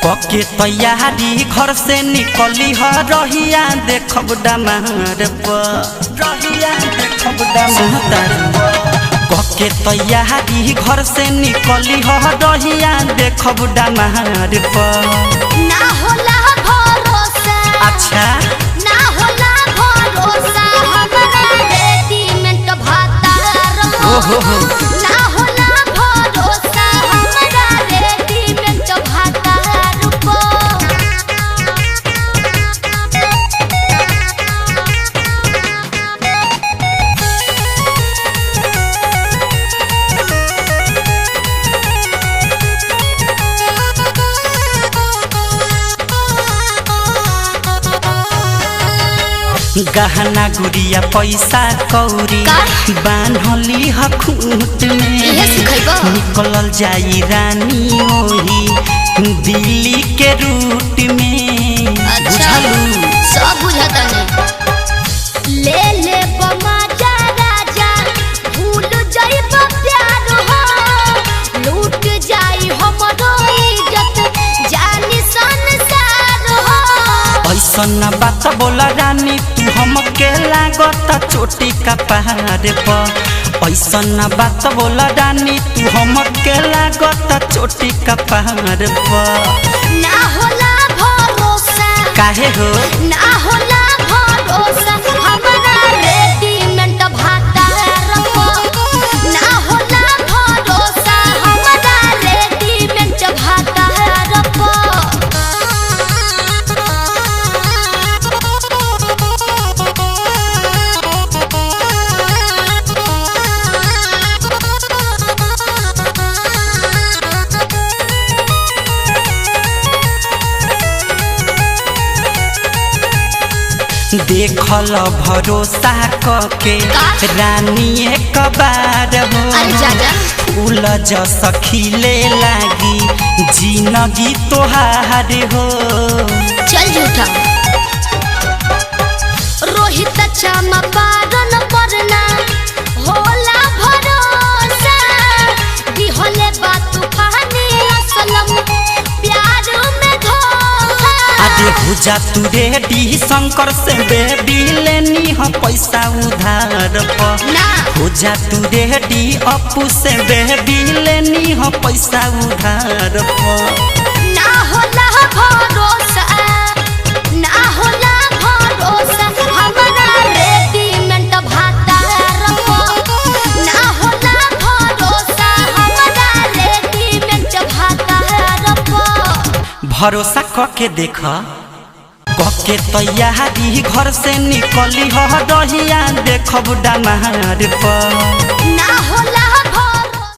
पके तैयारी घर से निकली ह रहिया देखब डमार रहिया देखब डमार पके तैयारी घर से निकली ह रहिया देखब डमार ना होला भरोसा अच्छा ना होला भरोसा हमरा रेडीमेड भातार ओहो ना होला भरोसा हमरा रेडीमेड भातार गहना गुड़िया पैसा कौरी बान्हली ह खूंट में निकलल जाई रानी ओही दिल्ली के रूट में बुझलू सब बुझता नहीं ले ले बमाजा राजा भूल जाइब प्यार हो लूट जाई हमरो इज्जत जानी संसार हो ऐसन बात बोला रानी तू हमके लागत चोटी का पहाड़ पर ऐसन बात बोला रानी तू हमके लागत चोटी का पहाड़ पर ना होला भरोसा काहे हो ना होला भरोसा हमरा रेडीमेड भातार ना होला भरोसा हमरा रेडीमेड भातार देखल भरोसा कके रानी एक बार हो उलझ सखीले लागी जिंदगी तोहार हो चल झूठा रोहित चमपारण परना होला भरोसा दिहले बात तूफानी असलम प्यार में धोखा आदे भुजा तू रेडी शंकर से बेबी लेनी ह पैसा उधार पर ना भुजा तू रेडी अपू से बेबी लेनी ह पैसा उधार पर ना होला भरोसा ना होला भरोसा हमरा रेडीमेड भातार ना होला भरोसा हमरा रेडीमेड भातार भरोसा कके देख कके तैयारी घर से निकली ह रहिया देखब डमार पर ना होला